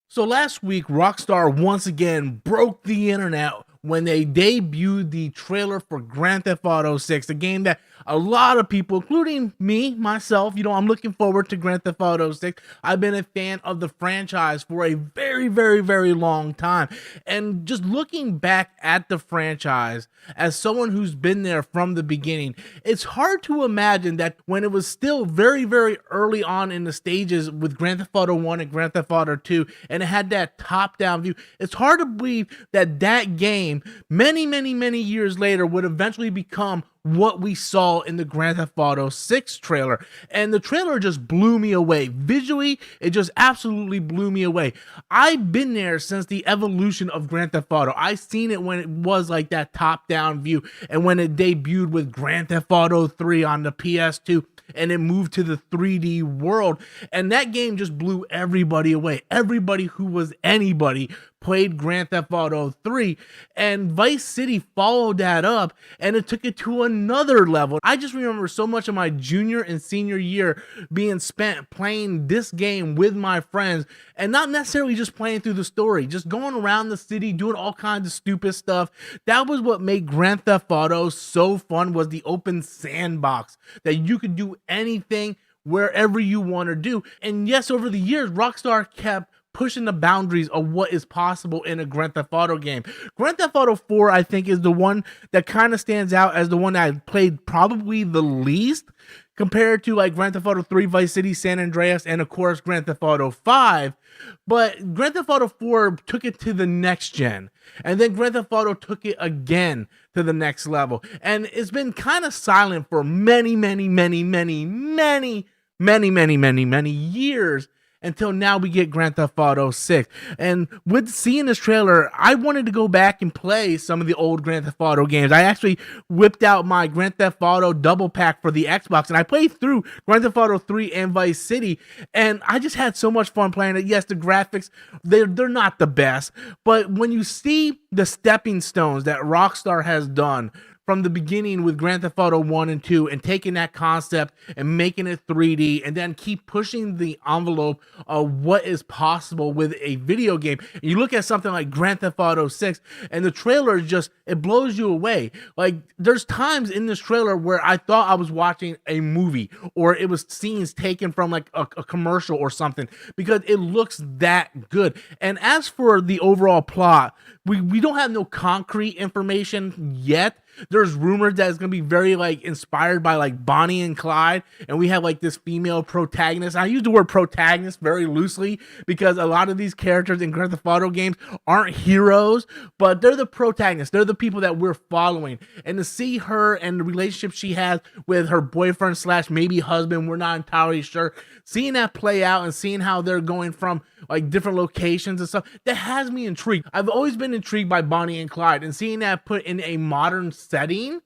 So last week, Rockstar once again broke the internet when they debuted the trailer for Grand Theft Auto 6, a game that a lot of people, including me, myself, I'm looking forward to Grand Theft Auto 6. I've been a fan of the franchise for a very, very, very long time. And just looking back at the franchise as someone who's been there from the beginning, it's hard to imagine that when it was still very, very early on in the stages with Grand Theft Auto 1 and Grand Theft Auto 2, and it had that top-down view, it's hard to believe that that game, many, many, many years later, would eventually become what we saw in the Grand Theft Auto 6 trailer. And the trailer just blew me away. Visually, it just absolutely blew me away. I've been there since the evolution of Grand Theft Auto. I seen it when it was like that top-down view, and when it debuted with Grand Theft Auto 3 on the PS2, and it moved to the 3D world, and that game just blew everybody away. Everybody who was anybody played Grand Theft Auto 3, and Vice City followed that up, and it took it to another level. I just remember so much of my junior and senior year being spent playing this game with my friends, and not necessarily just playing through the story, just going around the city doing all kinds of stupid stuff. That was what made Grand Theft Auto so fun, was the open sandbox that you could do anything wherever you want to do. And yes, over the years, Rockstar kept pushing the boundaries of what is possible in a Grand Theft Auto game. Grand Theft Auto 4, I think, is the one that kind of stands out as the one that I played probably the least, compared to like Grand Theft Auto 3, Vice City, San Andreas, and of course Grand Theft Auto 5. But Grand Theft Auto 4 took it to the next gen, and then Grand Theft Auto took it again to the next level. And it's been kind of silent for many, many, many, many, many, many, many, many, many years, until now we get Grand Theft Auto 6. And with seeing this trailer, I wanted to go back and play some of the old Grand Theft Auto games. I actually whipped out my Grand Theft Auto double pack for the Xbox, and I played through Grand Theft Auto 3 and Vice City, and I just had so much fun playing it. Yes, the graphics, they're not the best, but when you see the stepping stones that Rockstar has done from the beginning with Grand Theft Auto 1 and 2, and taking that concept and making it 3D, and then keep pushing the envelope of what is possible with a video game. And you look at something like Grand Theft Auto 6, and the trailer just, it blows you away. Like, there's times in this trailer where I thought I was watching a movie, or it was scenes taken from like a commercial or something, because it looks that good. And as for the overall plot, we don't have no concrete information yet. There's rumors that it's gonna be very like inspired by like Bonnie and Clyde, and we have like this female protagonist. I use the word protagonist very loosely because a lot of these characters in Grand Theft Auto games aren't heroes, but they're the protagonists. They're the people that we're following, and to see her and the relationship she has with her boyfriend slash maybe husband, we're not entirely sure. Seeing that play out and seeing how they're going from like different locations and stuff, that has me intrigued. I've always been intrigued by Bonnie and Clyde, and seeing that put in a modern setting,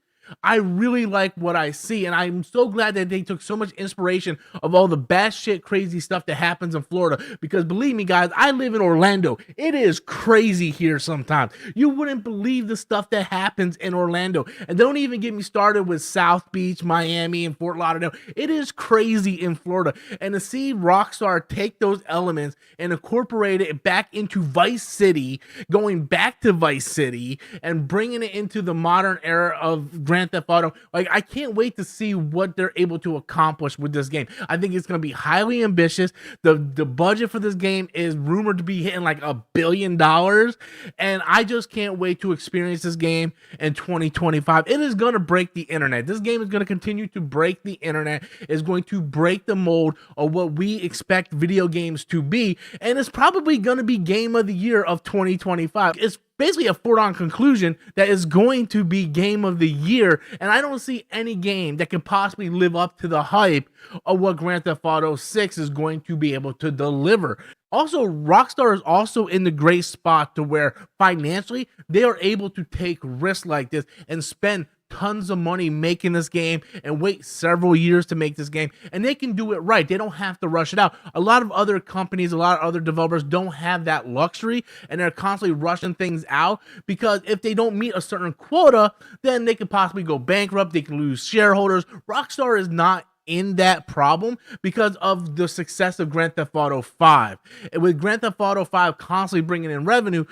I really like what I see, and I'm so glad that they took so much inspiration of all the batshit crazy stuff that happens in Florida, because believe me guys, I live in Orlando. It is crazy here sometimes. You wouldn't believe the stuff that happens in Orlando, and don't even get me started with South Beach, Miami, and Fort Lauderdale. It is crazy in Florida, and to see Rockstar take those elements and incorporate it back into Vice City, going back to Vice City, and bringing it into the modern era of Grand Theft Auto, like, I can't wait to see what they're able to accomplish with this game. I think it's going to be highly ambitious. The budget for this game is rumored to be hitting like $1 billion, and I just can't wait to experience this game in 2025. It is going to break the internet. This game is going to continue to break the internet. It's going to break the mold of what we expect video games to be, and it's probably going to be game of the year of 2025. It's basically a foregone conclusion that is going to be game of the year, and I don't see any game that can possibly live up to the hype of what Grand Theft Auto 6 is going to be able to deliver. Also, Rockstar is also in the great spot to where financially they are able to take risks like this and spend tons of money making this game and wait several years to make this game, and they can do it right. They don't have to rush it out. A lot of other companies, a lot of other developers don't have that luxury, and they're constantly rushing things out because if they don't meet a certain quota, then they could possibly go bankrupt. They can lose shareholders. Rockstar is not in that problem because of the success of Grand Theft Auto 5. And with Grand Theft Auto 5 constantly bringing in revenue,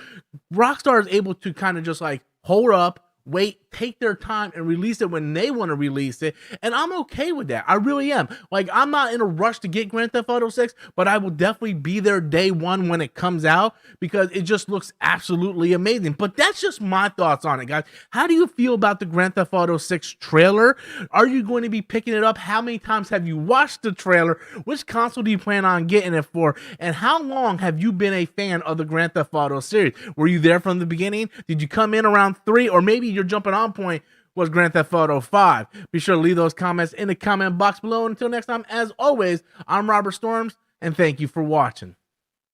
Rockstar is able to kind of just like hold up, wait, take their time and release it when they want to release it. And I'm okay with that. I really am. Like, I'm not in a rush to get Grand Theft Auto 6, but I will definitely be there day one when it comes out because it just looks absolutely amazing. But that's just my thoughts on it, guys. How do you feel about the Grand Theft Auto 6 trailer? Are you going to be picking it up? How many times have you watched the trailer? Which console do you plan on getting it for? And how long have you been a fan of the Grand Theft Auto series? Were you there from the beginning? Did you come in around 3? Or maybe your jumping on point was Grand Theft Auto 5. Be sure to leave those comments in the comment box below. Until next time, as always, I'm Robert Storms, and thank you for watching.